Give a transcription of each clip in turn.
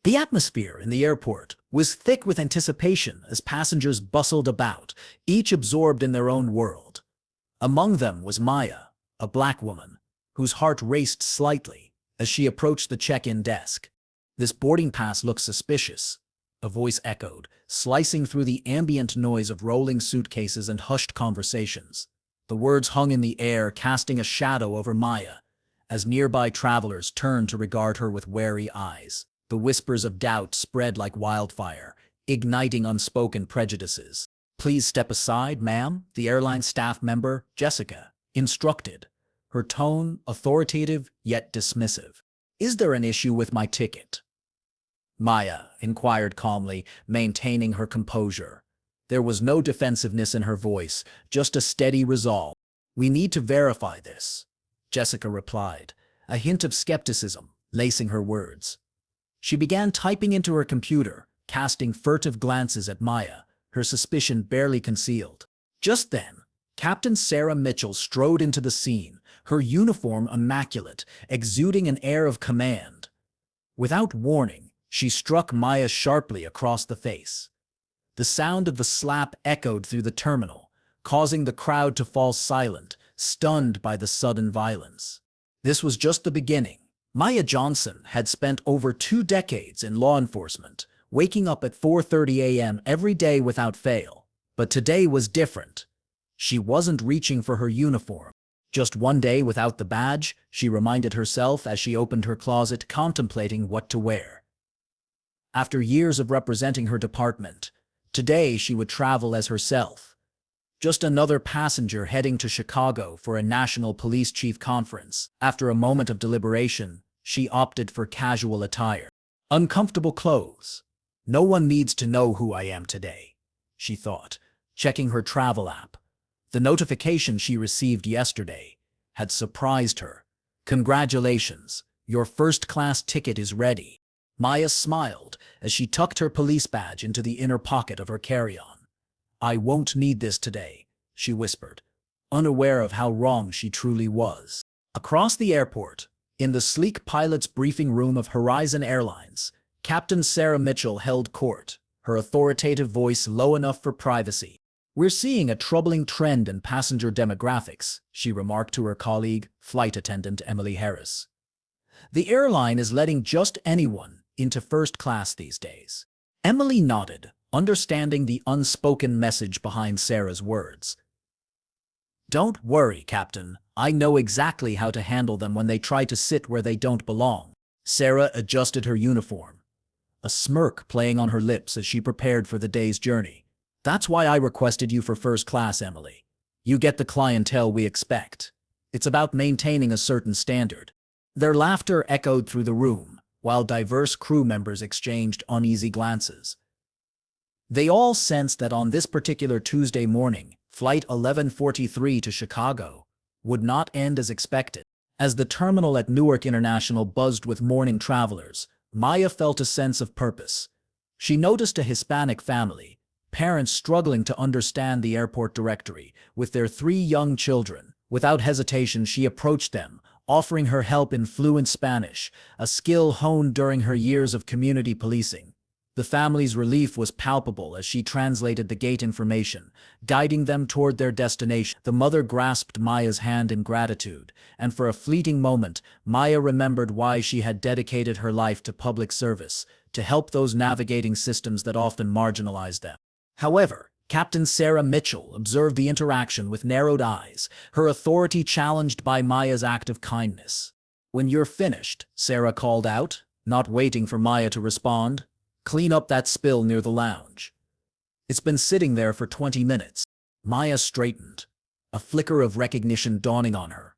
The atmosphere in the airport was thick with anticipation as passengers bustled about, each absorbed in their own world. Among them was Maya, a black woman, whose heart raced slightly as she approached the check-in desk. "This boarding pass looks suspicious," a voice echoed, slicing through the ambient noise of rolling suitcases and hushed conversations. The words hung in the air, casting a shadow over Maya, as nearby travelers turned to regard her with wary eyes. The whispers of doubt spread like wildfire, igniting unspoken prejudices. "Please step aside, ma'am," the airline staff member, Jessica, instructed, her tone authoritative yet dismissive. "Is there an issue with my ticket?" Maya inquired calmly, maintaining her composure. There was no defensiveness in her voice, just a steady resolve. "We need to verify this," Jessica replied, a hint of skepticism lacing her words. She began typing into her computer, casting furtive glances at Maya, her suspicion barely concealed. Just then, Captain Sarah Mitchell strode into the scene, her uniform immaculate, exuding an air of command. Without warning, she struck Maya sharply across the face. The sound of the slap echoed through the terminal, causing the crowd to fall silent, stunned by the sudden violence. This was just the beginning. Maya Johnson had spent over 2 decades in law enforcement, waking up at 4:30 a.m. every day without fail. But today was different. She wasn't reaching for her uniform. Just one day without the badge, she reminded herself as she opened her closet, contemplating what to wear. After years of representing her department, today she would travel as herself. Just another passenger heading to Chicago for a national police chief conference. After a moment of deliberation, she opted for casual attire. Uncomfortable clothes. "No one needs to know who I am today," she thought, checking her travel app. The notification she received yesterday had surprised her. "Congratulations, your first-class ticket is ready." Maya smiled as she tucked her police badge into the inner pocket of her carry-on. "I won't need this today," she whispered, unaware of how wrong she truly was. Across the airport, in the sleek pilot's briefing room of Horizon Airlines, Captain Sarah Mitchell held court, her authoritative voice low enough for privacy. "We're seeing a troubling trend in passenger demographics," she remarked to her colleague, flight attendant Emily Harris. "The airline is letting just anyone into first class these days." Emily nodded, understanding the unspoken message behind Sarah's words. "Don't worry, Captain. I know exactly how to handle them when they try to sit where they don't belong." Sarah adjusted her uniform, a smirk playing on her lips as she prepared for the day's journey. "That's why I requested you for first class, Emily. You get the clientele we expect. It's about maintaining a certain standard." Their laughter echoed through the room, while diverse crew members exchanged uneasy glances. They all sensed that on this particular Tuesday morning, Flight 1143 to Chicago would not end as expected. As the terminal at Newark International buzzed with morning travelers, Maya felt a sense of purpose. She noticed a Hispanic family, parents struggling to understand the airport directory, with their 3 young children. Without hesitation, she approached them, offering her help in fluent Spanish, a skill honed during her years of community policing. The family's relief was palpable as she translated the gate information, guiding them toward their destination. The mother grasped Maya's hand in gratitude, and for a fleeting moment, Maya remembered why she had dedicated her life to public service, to help those navigating systems that often marginalized them. However, Captain Sarah Mitchell observed the interaction with narrowed eyes, her authority challenged by Maya's act of kindness. "When you're finished," Sarah called out, not waiting for Maya to respond, "clean up that spill near the lounge. It's been sitting there for 20 minutes. Maya straightened, a flicker of recognition dawning on her.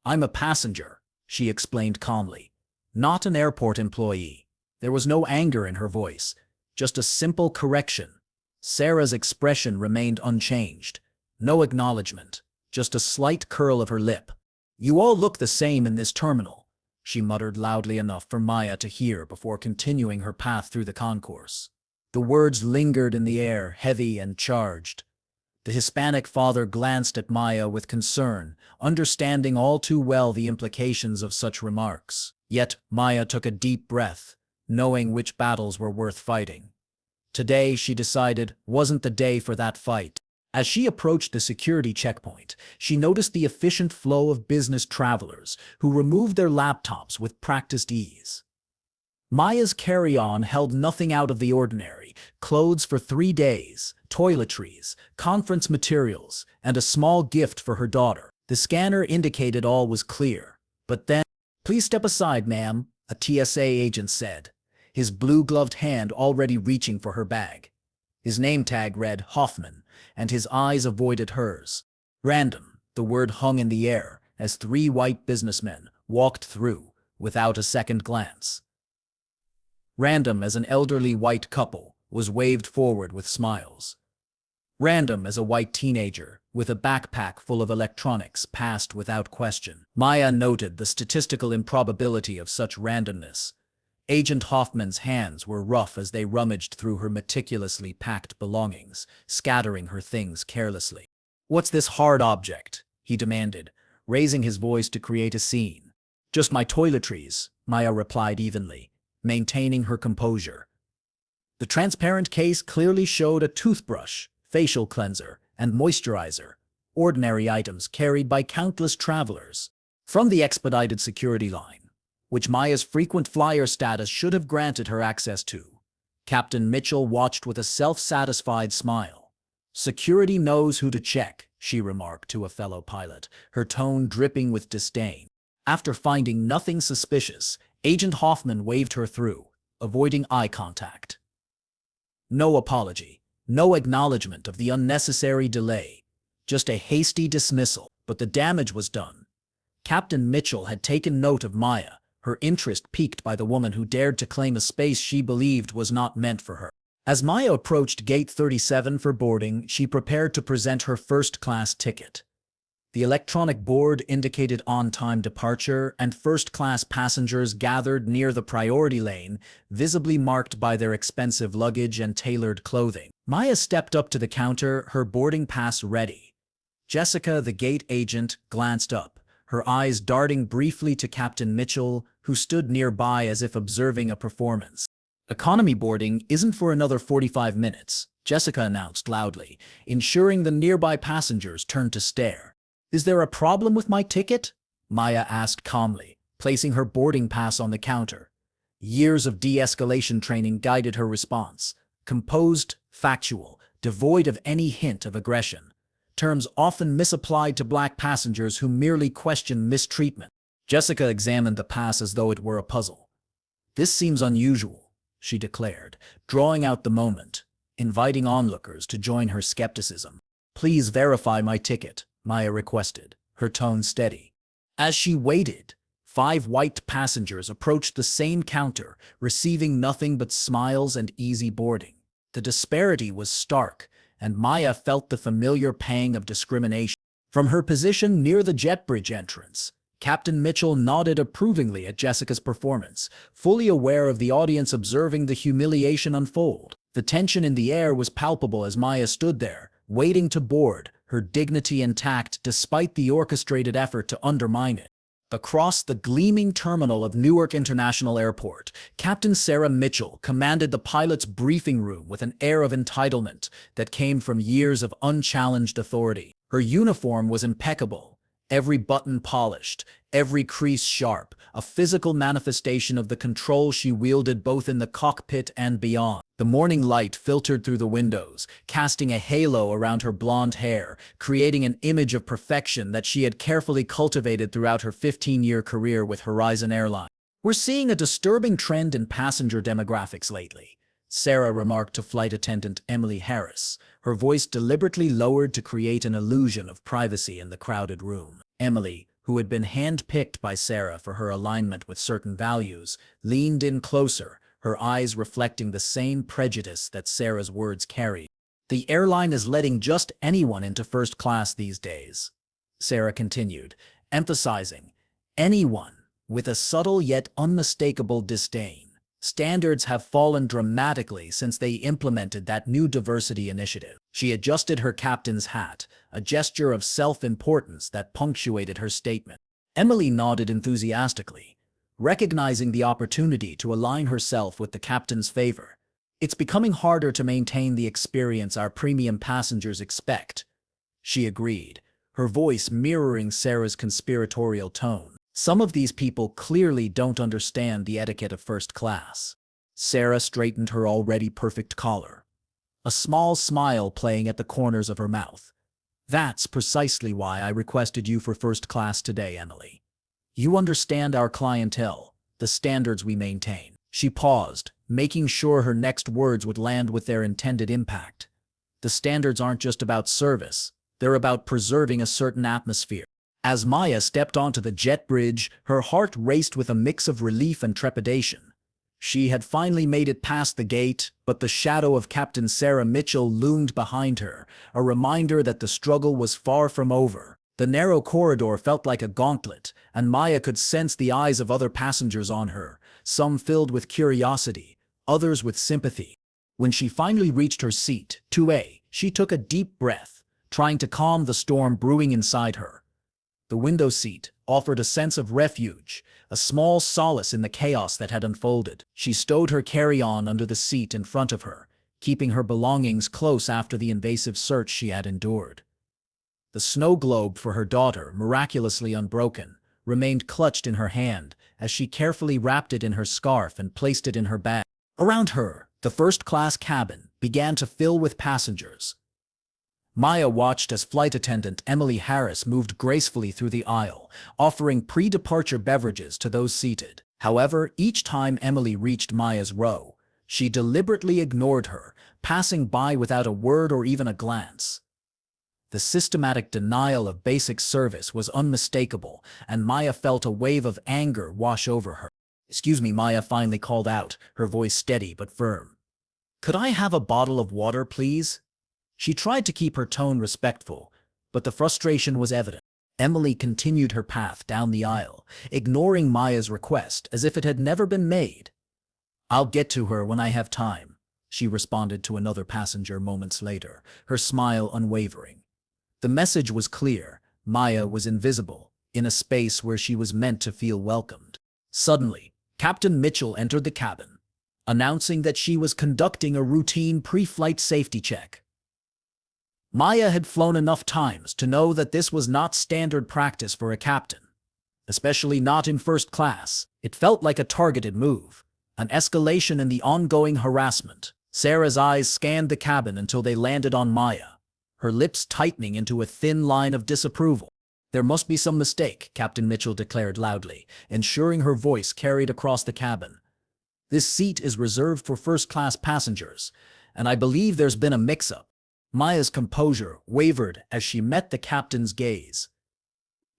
"I'm a passenger," she explained calmly, "not an airport employee." There was no anger in her voice, just a simple correction. Sarah's expression remained unchanged. No acknowledgement, just a slight curl of her lip. "You all look the same in this terminal," she muttered loudly enough for Maya to hear before continuing her path through the concourse. The words lingered in the air, heavy and charged. The Hispanic father glanced at Maya with concern, understanding all too well the implications of such remarks. Yet Maya took a deep breath, knowing which battles were worth fighting. Today, she decided, wasn't the day for that fight. As she approached the security checkpoint, she noticed the efficient flow of business travelers who removed their laptops with practiced ease. Maya's carry-on held nothing out of the ordinary: clothes for 3 days, toiletries, conference materials, and a small gift for her daughter. The scanner indicated all was clear. But then, "Please step aside, ma'am," a TSA agent said, his blue-gloved hand already reaching for her bag. His name tag read Hoffman, and his eyes avoided hers. Random, the word hung in the air as 3 white businessmen walked through without a second glance. Random as an elderly white couple was waved forward with smiles. Random as a white teenager with a backpack full of electronics passed without question. Maya noted the statistical improbability of such randomness. Agent Hoffman's hands were rough as they rummaged through her meticulously packed belongings, scattering her things carelessly. "What's this hard object?" he demanded, raising his voice to create a scene. "Just my toiletries," Maya replied evenly, maintaining her composure. The transparent case clearly showed a toothbrush, facial cleanser, and moisturizer, ordinary items carried by countless travelers. From the expedited security line, which Maya's frequent flyer status should have granted her access to, Captain Mitchell watched with a self-satisfied smile. "Security knows who to check," she remarked to a fellow pilot, her tone dripping with disdain. After finding nothing suspicious, Agent Hoffman waved her through, avoiding eye contact. No apology, no acknowledgement of the unnecessary delay, just a hasty dismissal, but the damage was done. Captain Mitchell had taken note of Maya, her interest piqued by the woman who dared to claim a space she believed was not meant for her. As Maya approached Gate 37 for boarding, she prepared to present her first-class ticket. The electronic board indicated on-time departure, and first-class passengers gathered near the priority lane, visibly marked by their expensive luggage and tailored clothing. Maya stepped up to the counter, her boarding pass ready. Jessica, the gate agent, glanced up, her eyes darting briefly to Captain Mitchell, who stood nearby as if observing a performance. "Economy boarding isn't for another 45 minutes, Jessica announced loudly, ensuring the nearby passengers turned to stare. "Is there a problem with my ticket?" Maya asked calmly, placing her boarding pass on the counter. Years of de-escalation training guided her response. Composed, factual, devoid of any hint of aggression. Terms often misapplied to black passengers who merely question mistreatment. Jessica examined the pass as though it were a puzzle. "This seems unusual," she declared, drawing out the moment, inviting onlookers to join her skepticism. "Please verify my ticket," Maya requested, her tone steady. As she waited, 5 white passengers approached the same counter, receiving nothing but smiles and easy boarding. The disparity was stark, and Maya felt the familiar pang of discrimination. From her position near the jet bridge entrance, Captain Mitchell nodded approvingly at Jessica's performance, fully aware of the audience observing the humiliation unfold. The tension in the air was palpable as Maya stood there, waiting to board, her dignity intact despite the orchestrated effort to undermine it. Across the gleaming terminal of Newark International Airport, Captain Sarah Mitchell commanded the pilot's briefing room with an air of entitlement that came from years of unchallenged authority. Her uniform was impeccable, every button polished, every crease sharp, a physical manifestation of the control she wielded both in the cockpit and beyond. The morning light filtered through the windows, casting a halo around her blonde hair, creating an image of perfection that she had carefully cultivated throughout her 15-year career with Horizon Airlines. "We're seeing a disturbing trend in passenger demographics lately," Sarah remarked to flight attendant Emily Harris, her voice deliberately lowered to create an illusion of privacy in the crowded room. Emily, who had been hand-picked by Sarah for her alignment with certain values, leaned in closer, her eyes reflecting the same prejudice that Sarah's words carried. "The airline is letting just anyone into first class these days," Sarah continued, emphasizing anyone, with a subtle yet unmistakable disdain. "Standards have fallen dramatically since they implemented that new diversity initiative." She adjusted her captain's hat, a gesture of self-importance that punctuated her statement. Emily nodded enthusiastically. recognizing the opportunity to align herself with the captain's favor. It's becoming harder to maintain the experience our premium passengers expect, she agreed, her voice mirroring Sarah's conspiratorial tone. Some of these people clearly don't understand the etiquette of first class. Sarah straightened her already perfect collar, a small smile playing at the corners of her mouth. That's precisely why I requested you for first class today, Emily. You understand our clientele, the standards we maintain. She paused, making sure her next words would land with their intended impact. The standards aren't just about service, they're about preserving a certain atmosphere. As Maya stepped onto the jet bridge, her heart raced with a mix of relief and trepidation. She had finally made it past the gate, but the shadow of Captain Sarah Mitchell loomed behind her, a reminder that the struggle was far from over. The narrow corridor felt like a gauntlet, and Maya could sense the eyes of other passengers on her, some filled with curiosity, others with sympathy. When she finally reached her seat, 2A, she took a deep breath, trying to calm the storm brewing inside her. The window seat offered a sense of refuge, a small solace in the chaos that had unfolded. She stowed her carry-on under the seat in front of her, keeping her belongings close after the invasive search she had endured. The snow globe for her daughter, miraculously unbroken, remained clutched in her hand as she carefully wrapped it in her scarf and placed it in her bag. Around her, the first-class cabin began to fill with passengers. Maya watched as flight attendant Emily Harris moved gracefully through the aisle, offering pre-departure beverages to those seated. However, each time Emily reached Maya's row, she deliberately ignored her, passing by without a word or even a glance. The systematic denial of basic service was unmistakable, and Maya felt a wave of anger wash over her. "Excuse me," Maya finally called out, her voice steady but firm. "Could I have a bottle of water, please?" She tried to keep her tone respectful, but the frustration was evident. Emily continued her path down the aisle, ignoring Maya's request as if it had never been made. "I'll get to her when I have time," she responded to another passenger moments later, her smile unwavering. The message was clear: Maya was invisible, in a space where she was meant to feel welcomed. Suddenly, Captain Mitchell entered the cabin, announcing that she was conducting a routine pre-flight safety check. Maya had flown enough times to know that this was not standard practice for a captain, especially not in first class. It felt like a targeted move, an escalation in the ongoing harassment. Sarah's eyes scanned the cabin until they landed on Maya, her lips tightening into a thin line of disapproval. "There must be some mistake," Captain Mitchell declared loudly, ensuring her voice carried across the cabin. "This seat is reserved for first-class passengers, and I believe there's been a mix-up." Maya's composure wavered as she met the captain's gaze.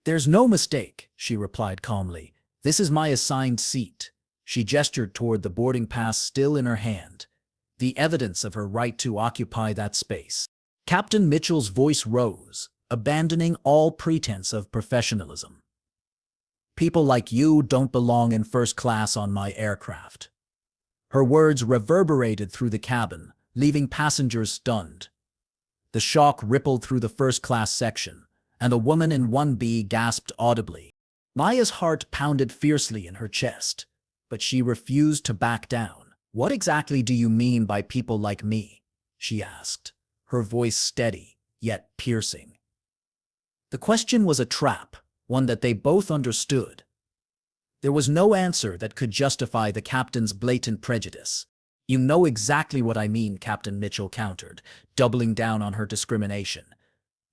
"There's no mistake," she replied calmly. "This is my assigned seat." She gestured toward the boarding pass still in her hand, the evidence of her right to occupy that space. Captain Mitchell's voice rose, abandoning all pretense of professionalism. "People like you don't belong in first class on my aircraft." Her words reverberated through the cabin, leaving passengers stunned. The shock rippled through the first-class section, and a woman in 1B gasped audibly. Maya's heart pounded fiercely in her chest, but she refused to back down. "What exactly do you mean by people like me?" she asked, her voice steady, yet piercing. The question was a trap, one that they both understood. There was no answer that could justify the captain's blatant prejudice. "You know exactly what I mean," Captain Mitchell countered, doubling down on her discrimination.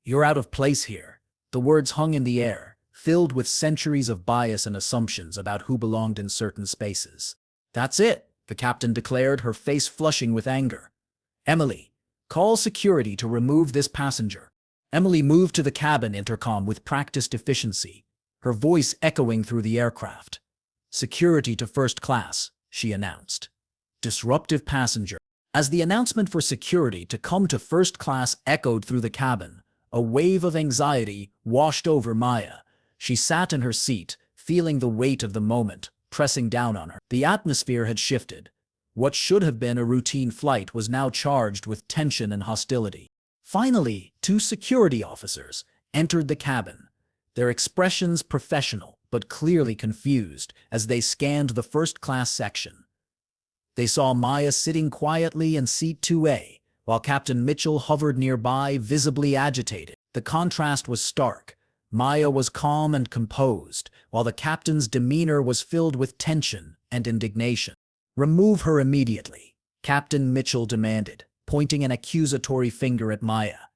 "You're out of place here." The words hung in the air, filled with centuries of bias and assumptions about who belonged in certain spaces. "That's it," the captain declared, her face flushing with anger. "Emily, call security to remove this passenger." Emily moved to the cabin intercom with practiced efficiency, her voice echoing through the aircraft. "Security to first class," she announced. "Disruptive passenger." As the announcement for security to come to first class echoed through the cabin, a wave of anxiety washed over Maya. She sat in her seat, feeling the weight of the moment pressing down on her. The atmosphere had shifted. What should have been a routine flight was now charged with tension and hostility. Finally, two security officers entered the cabin, their expressions professional but clearly confused as they scanned the first-class section. They saw Maya sitting quietly in seat 2A, while Captain Mitchell hovered nearby, visibly agitated. The contrast was stark. Maya was calm and composed, while the captain's demeanor was filled with tension and indignation. "Remove her immediately," Captain Mitchell demanded, pointing an accusatory finger at Maya.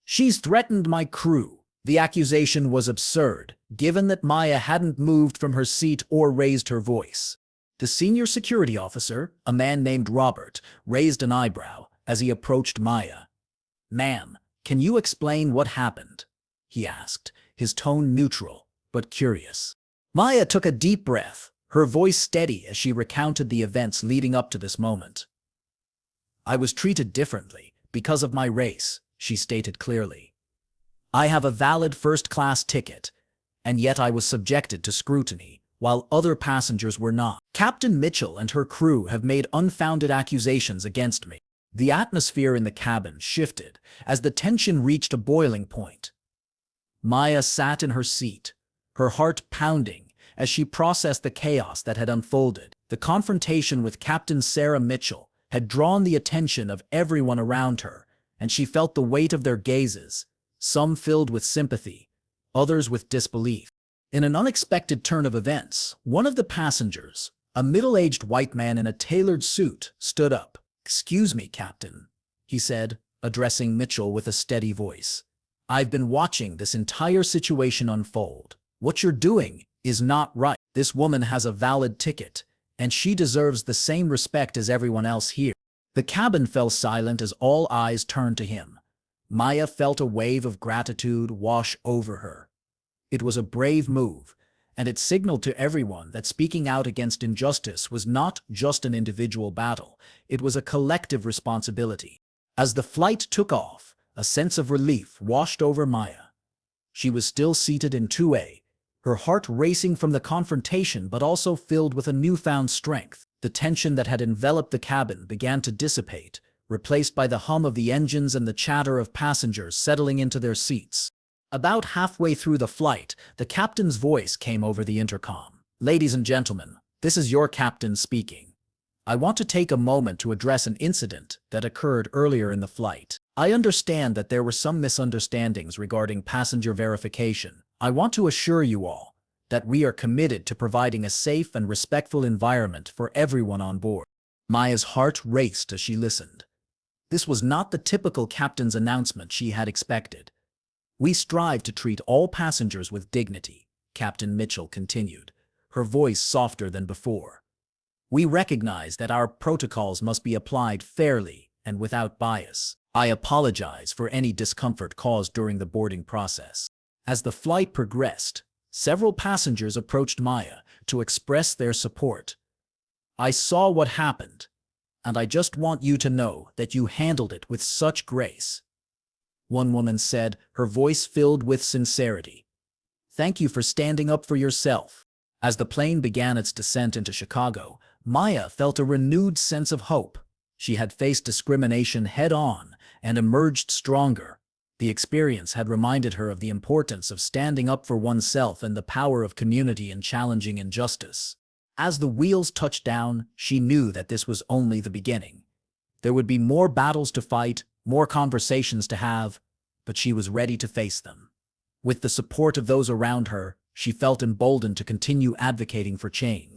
"She's threatened my crew." The accusation was absurd, given that Maya hadn't moved from her seat or raised her voice. The senior security officer, a man named Robert, raised an eyebrow as he approached Maya. "Ma'am, can you explain what happened?" he asked, his tone neutral but curious. Maya took a deep breath, her voice steady as she recounted the events leading up to this moment. "I was treated differently because of my race," she stated clearly. "I have a valid first-class ticket, and yet I was subjected to scrutiny, while other passengers were not. Captain Mitchell and her crew have made unfounded accusations against me." The atmosphere in the cabin shifted as the tension reached a boiling point. Maya sat in her seat, her heart pounding as she processed the chaos that had unfolded. The confrontation with Captain Sarah Mitchell had drawn the attention of everyone around her, and she felt the weight of their gazes, some filled with sympathy, others with disbelief. In an unexpected turn of events, one of the passengers, a middle-aged white man in a tailored suit, stood up. "Excuse me, Captain," he said, addressing Mitchell with a steady voice. "I've been watching this entire situation unfold. What you're doing is not right. This woman has a valid ticket, and she deserves the same respect as everyone else here." The cabin fell silent as all eyes turned to him. Maya felt a wave of gratitude wash over her. It was a brave move, and it signaled to everyone that speaking out against injustice was not just an individual battle, it was a collective responsibility. As the flight took off, a sense of relief washed over Maya. She was still seated in 2A, her heart racing from the confrontation but also filled with a newfound strength. The tension that had enveloped the cabin began to dissipate, replaced by the hum of the engines and the chatter of passengers settling into their seats. About halfway through the flight, the captain's voice came over the intercom. "Ladies and gentlemen, this is your captain speaking. I want to take a moment to address an incident that occurred earlier in the flight. I understand that there were some misunderstandings regarding passenger verification. I want to assure you all that we are committed to providing a safe and respectful environment for everyone on board." Maya's heart raced as she listened. This was not the typical captain's announcement she had expected. "We strive to treat all passengers with dignity," Captain Mitchell continued, her voice softer than before. "We recognize that our protocols must be applied fairly and without bias. I apologize for any discomfort caused during the boarding process." As the flight progressed, several passengers approached Maya to express their support. "I saw what happened, and I just want you to know that you handled it with such grace," one woman said, her voice filled with sincerity. "Thank you for standing up for yourself." As the plane began its descent into Chicago, Maya felt a renewed sense of hope. She had faced discrimination head-on and emerged stronger. The experience had reminded her of the importance of standing up for oneself and the power of community in challenging injustice. As the wheels touched down, she knew that this was only the beginning. There would be more battles to fight, more conversations to have, but she was ready to face them. With the support of those around her, she felt emboldened to continue advocating for change.